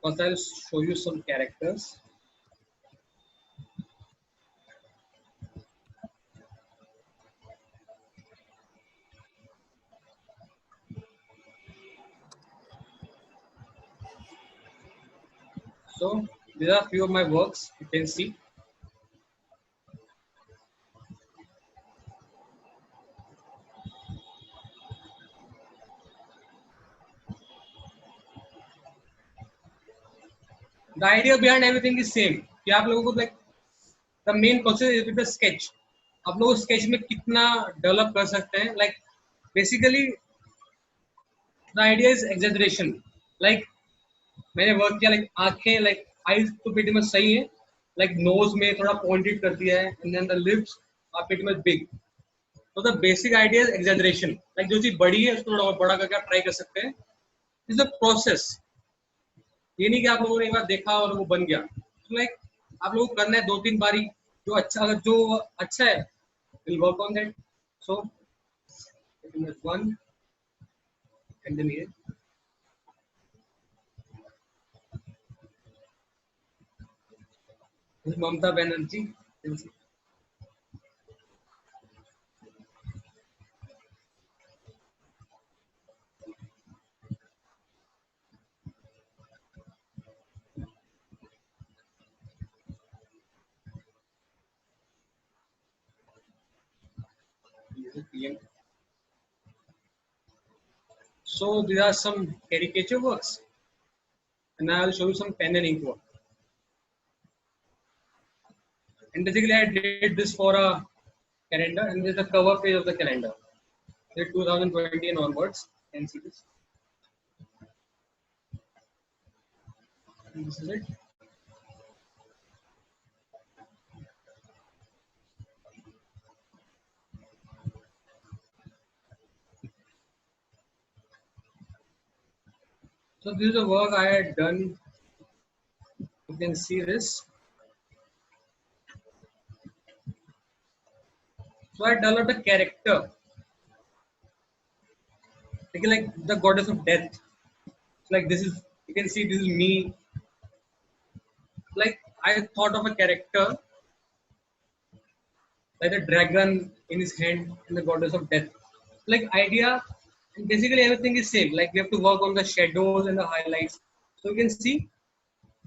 First I'll show you some characters. So these are few of my works, you can see. The idea behind everything is same. कि आप लोगों को like the main process is with the sketch. आप लोग sketch में कितना develop कर सकते हैं. Like basically the idea is exaggeration. Like मैंने वर्क किया like आंखें like eyes तो pretty much सही है. Like nose में थोड़ा pointed कर दिया है, and then the lips are pretty much big. So the basic idea is exaggeration. Like जो चीज बड़ी है उसको थोड़ा बड़ा करके आप ट्राई कर सकते हैं. It's a process. ये नहीं कि आप लोगों ने एक बार देखा और वो बन गया. So like आप लोगों को करना है 2-3 बारी. जो अच्छा है we'll work on that. So one and then here. This is Mamata Banerjee. PM. So these are some caricature works, and I will show you some pen and ink work. And basically, I did this for a calendar, and this is the cover page of the calendar. It's 2020 and onwards. You can see this. And this is it. So this is the work I had done. You can see this. So I developed a character, like the goddess of death. Like this is, you can see this is me. Like I thought of a character, like a dragon in his hand and the goddess of death. Like idea And basically everything is same. Like we have to work on the shadows and the highlights. So you can see.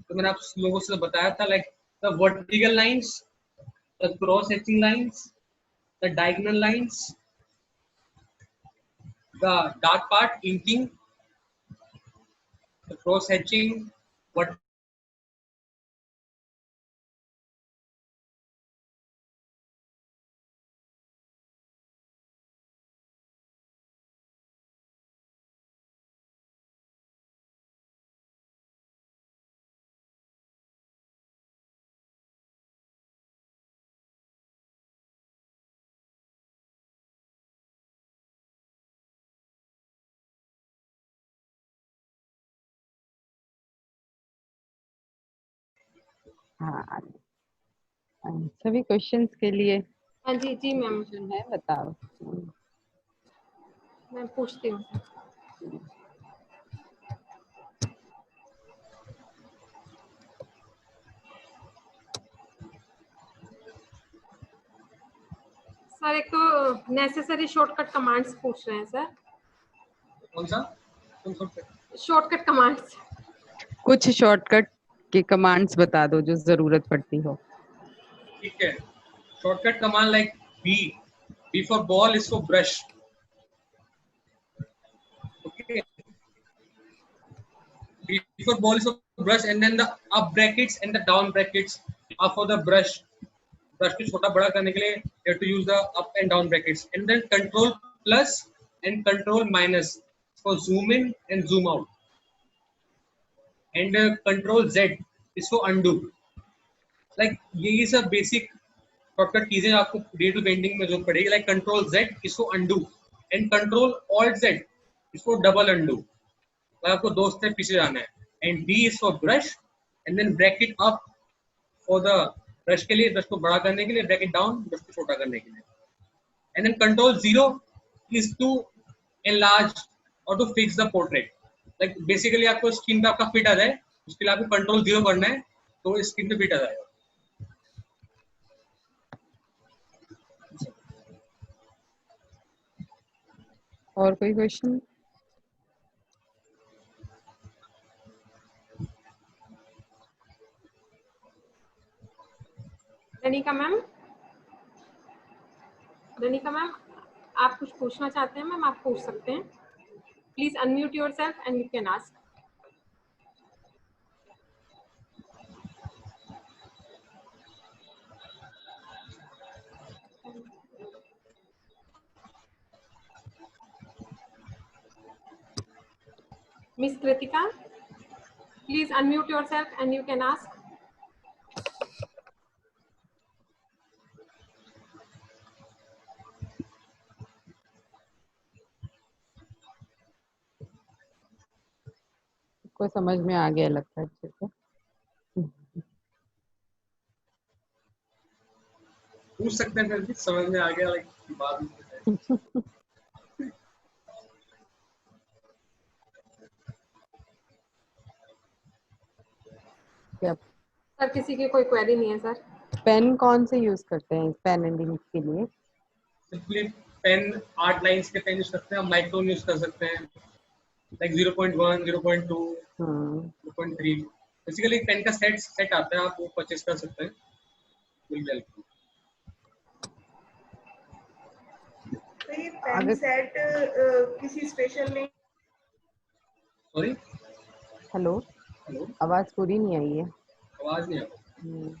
तो मैंने आप लोगों से बताया था, like the vertical lines, the cross hatching lines, the diagonal lines, the dark part inking, the cross hatching, what हाँ, सभी questions के लिए हाँ जी जी मैम, क्वेश्चन है, बताओ। मैं पूछती हूँ। सर एक तो नेसेसरी शॉर्टकट कमांड्स पूछ रहे हैं सर। कौन सा शॉर्टकट कमांड्स? कुछ शॉर्टकट के कमांड्स बता दो जो जरूरत पड़ती हो। ठीक है, shortcut command like B for ball is for brush. Okay, B for ball is for brush, and then the up brackets and the down brackets are for the brush. Brush को छोटा बड़ा करने के लिए you have to use the up and down brackets, and then control plus and control minus for zoom in and zoom out, and control Z is for undo. Like ये सब basic shortcut चीजें आपको digital painting में जरूरत पड़ेगी। Like control Z इसको undo, and control alt Z इसको double undo. आपको दो स्टेप पीछे जाना है। And D is for brush, and then bracket up for the brush के लिए, ब्रश को बड़ा करने के लिए, ब्रैकेट डाउन ब्रश को छोटा करने के लिए, and then control 0 is to enlarge और to fix the portrait. Like basically आपको स्क्रीन पे आपका फिट आ जाए, उसके लिए आपको कंट्रोल 0 करना है तो स्क्रीन पे फिट आ जाएगा। और कोई question? Ranika ma'am, Ranika ma'am आप कुछ पूछना चाहते हैं मैम? आप पूछ सकते हैं। Please unmute yourself and you can ask. Miss Kritika, please unmute yourself and you can ask. को समझ में आ गया लगता है अच्छे से। पूछ सकते हैं फिर भी, समझ में आ गया लाइक बाद में। क्या सर किसी की कोई क्वेरी नहीं है सर? पेन कौन से यूज करते हैं पेन एंड इंक के लिए? सिंपली पेन 8 लाइंस के पेन यूज करते हैं, माइक्रोन यूज कर सकते हैं, लाइक 0.1, 0.2, 0.3। बेसिकली पेन का सेट आता है, आप वो परचेज कर सकते हैं, मिल जाएगा। तो ये पेन सेट किसी स्पेशल में? सॉरी, हेलो, आवाज पूरी नहीं आई है। आवाज नहीं आ रही।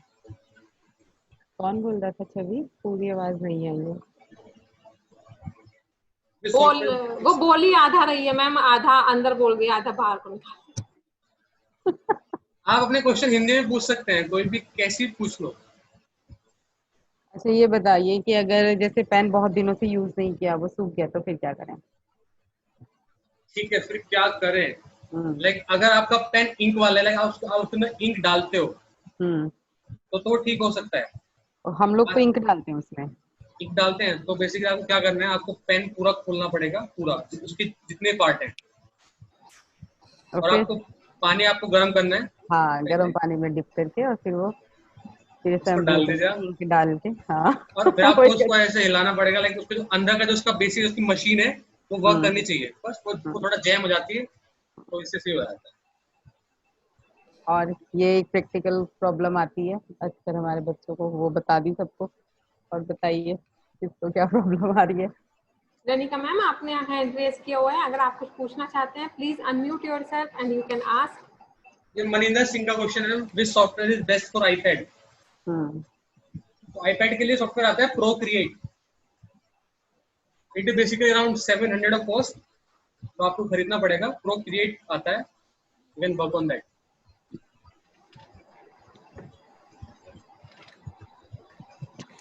कौन बोल रहा था छवि? पूरी आवाज नहीं आई है। वो बोल ही आधा रही है मैम, आधा अंदर बोल गई, आधा बाहर को निकाल। आप अपने क्वेश्चन हिंदी में पूछ सकते हैं, कोई भी कैसी पूछ लो। अच्छा ये बताइए कि अगर जैसे पेन बहुत दिनों से यूज नहीं किया, वो सूख गया, तो फिर क्या करें? ठीक है, फिर क्या करें? लाइक अगर आपका पेन इंक वाला है, लाइक आप उसमें इंक डालते हो तो ठीक हो सकता है। और हम लोग तो इंक डालते हैं उसमें। इंक डालते हैं तो बेसिकली आपको क्या करना है, आपको पेन पूरा खोलना पड़ेगा, पूरा उसके जितने पार्ट हैं, और आपको पानी आपको गर्म करना है। हाँ, गर्म पानी में डिप करके और फिर वो फिर डाल दीजिए इंक डाल के। हाँ और फिर आपको उसको ऐसे हिलाना पड़ेगा, लाइक उसके जो अंदर का जो उसका बेसिक उसकी मशीन है वो वर्क करनी चाहिए, बस वो थोड़ा जैम हो जाती है तो इससे सही हो जाता है। और ये एक प्रैक्टिकल प्रॉब्लम आती है अक्सर हमारे बच्चों को, वो बता दी सबको। और बताइए किसको क्या प्रॉब्लम आ रही है? रनिका मैम, आपने हैंड रेज किया हुआ है, अगर आप कुछ पूछना चाहते हैं please unmute yourself and you can ask. ये मनिंदर सिंह का क्वेश्चन है, विच software is best for iPad? तो आईपैड के लिए सॉफ्टवेयर आता है Procreate. It is basically around 700 of cost, तो आपको खरीदना पड़ेगा। प्रोक्रिएट आता है, you can work on that.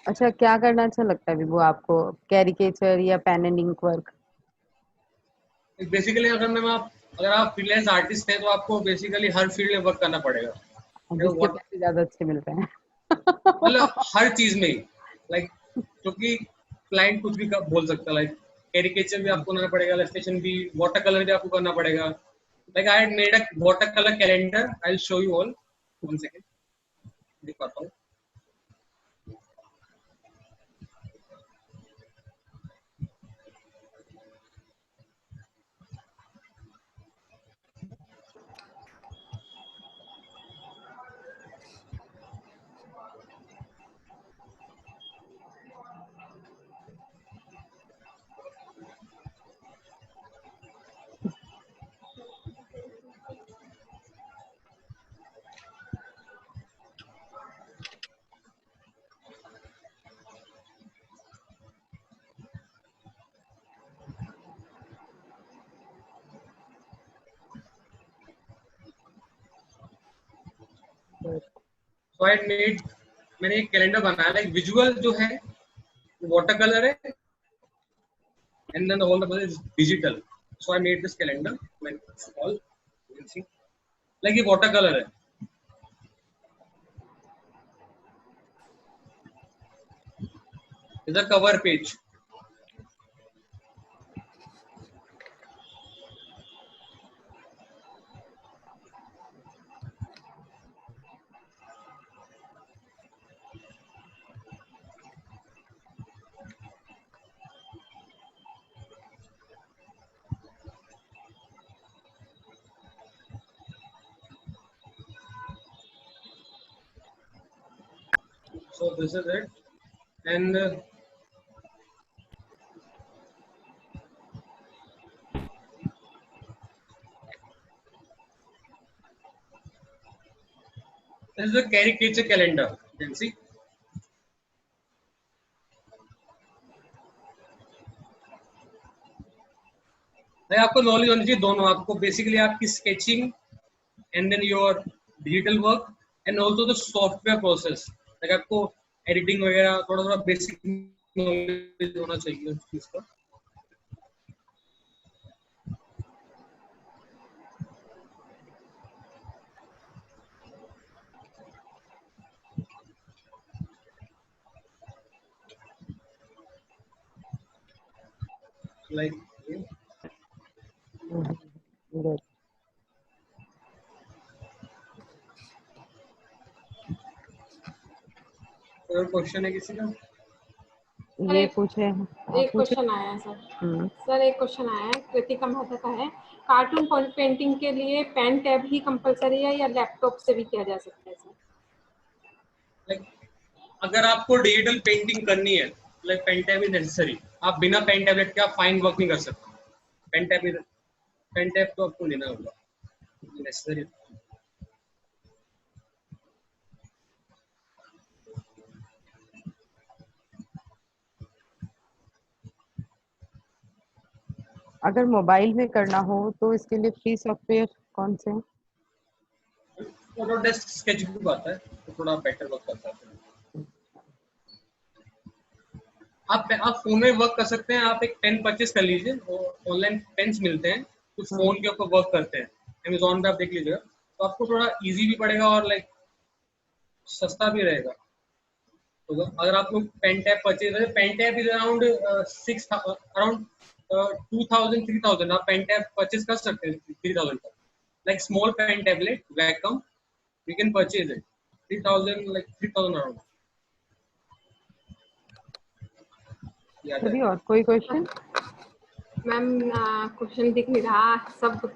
अच्छा, क्या करना अच्छा लगता है विभू आपको, कैरिकेचर या pen and ink work? Basically अगर आप फ्रीलांस आर्टिस्ट हैं तो आपको बेसिकली हर फील्ड में वर्क करना पड़ेगा। जिसके पैसे ज्यादा अच्छे मिलते हैं। मतलब हर चीज में ही, लाइक क्योंकि क्लाइंट कुछ भी बोल सकता है। लाइक कैरिकेचर भी आपको करना पड़ेगा, इलस्ट्रेशन भी, वाटर कलर भी आपको करना पड़ेगा। Like I had made a water colour calendar, I will show you all, one second दिखाता हूँ। So I made, मैंने एक कैलेंडर बनाया। लाइक विजुअल जो है वाटर कलर है, and then the whole number is digital. So I made this calendar, like all you can see, like ये water color है। Is a cover page। So this is it, and this is a caricature calendar, you can see। आपको knowledge होनी चाहिए दोनों, आपको basically आपकी sketching and then your digital work and also the software process. Like आपको editing वगैरह थोड़ा थोड़ा बेसिक नॉलेज होना चाहिए उस चीज का। लाइक कोई क्वेश्चन है किसी का? ये पूछे, एक क्वेश्चन आया है सर। सर एक क्वेश्चन आया है, कृतिका मेहता का है। कार्टून पेंटिंग के लिए पेन टैब ही कंपलसरी है या लैपटॉप से भी किया जा सकता है सर? लाइक अगर आपको डिजिटल पेंटिंग करनी है, like pen tab is necessary. आप बिना पेन टैबलेट के आप फाइन वर्क नहीं कर सकते। पेन टैब तो आपको लेना होगा, नेसेसरी। अगर मोबाइल में करना हो तो इसके लिए फ्री सॉफ्टवेयर कौन से हैं? ऑटोडेस्क स्केचबुक आता है, तो थोड़ा बेटर वर्क करता है। आप फोन में वर्क कर सकते हैं। आप एक पेन परचेज कर लीजिए, ऑनलाइन पेन्स मिलते हैं तो फोन के ऊपर वर्क करते हैं। अमेजोन पे आप देख लीजिएगा, तो आपको थोड़ा इजी भी पड़ेगा और लाइक सस्ता भी रहेगा। तो अगर आप लोग पेन टैब परचेज करें, पेन टैब इज अराउंड 2000 3000। आप पेन टैब परचेज कर सकते हैं 3000 तक। Like small pen tablet Wacom, you can purchase it 3000, like 3000 around। और कोई क्वेश्चन? मैम क्वेश्चन दिख नहीं रहा, सब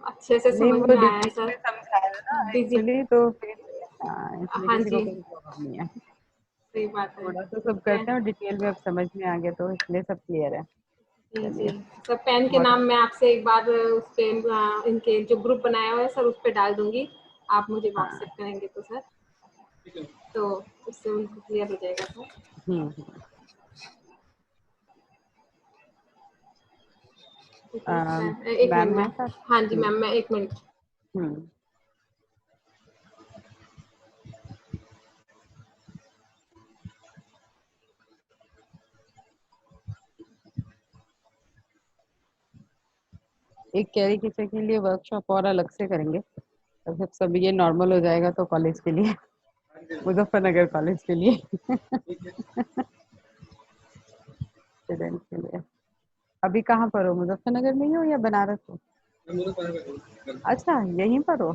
अच्छे से नहीं समझ वो में आया है डिटेल सर। में समझाया ना बिजी, एक्चुअली, तो फिर इसमें हाँ किसी को जी, कोई प्रॉब्लम नहीं है। सही बात है। थोड़ा तो सब करते हैं और डिटेल में अब समझ में आ गया तो इसलिए सब क्लियर है। जी जी चलिए सर, पेन के बहुत नाम मैं आपसे एक बार उस पे इनके जो ग्रुप बनाया हुआ है सर उस पे डाल दूंगी, आप मुझे हाँ। व्हाट्सएप करेंगे तो सर, तो उससे उनको क्लियर हो जाएगा सर। हम्म। ठीक है, मैं एक मैम मिनट है में, सर। हाँ जी मैम, मैं एक मिनट। हम्म। एक कैरिकेचर के लिए वर्कशॉप और अलग से करेंगे, तो जब सब ये नॉर्मल हो जाएगा तो कॉलेज के लिए, मुजफ्फरनगर कॉलेज के लिए, स्टूडेंट के लिए। अभी कहाँ पर हो, मुजफ्फरनगर में ही हो या बनारस हो? अच्छा यहीं पर हो,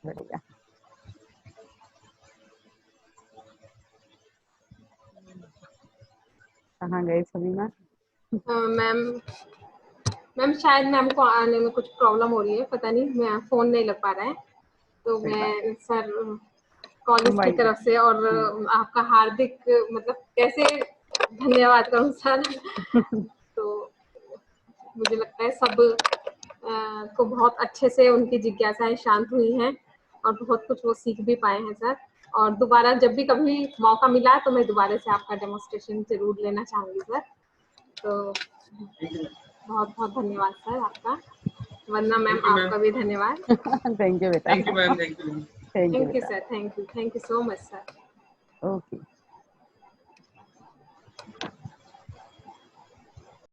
बढ़िया। कहाँ गए सभी मैम? मैम मैम शायद मैम को आने में कुछ प्रॉब्लम हो रही है, पता नहीं, मैं फोन नहीं लग पा रहा है, तो कोई बात मैं सर कॉलेज की मोबाइल तरफ से और आपका हार्दिक मतलब कैसे धन्यवाद करूं सर। तो मुझे लगता है सब को बहुत अच्छे से उनकी जिज्ञासाएं शांत हुई हैं और बहुत कुछ वो सीख भी पाए हैं सर, और दोबारा जब भी कभी मौका मिला तो मैं दोबारा से आपका डेमोन्स्ट्रेशन जरूर लेना चाहूंगी सर। तो बहुत बहुत धन्यवाद सर आपका, वंदना मैम आपका भी धन्यवाद। थैंक यू बेटा। Thank you ma'am, thank you. Thank you thank you बेटा। Sir, thank you so much sir. Okay.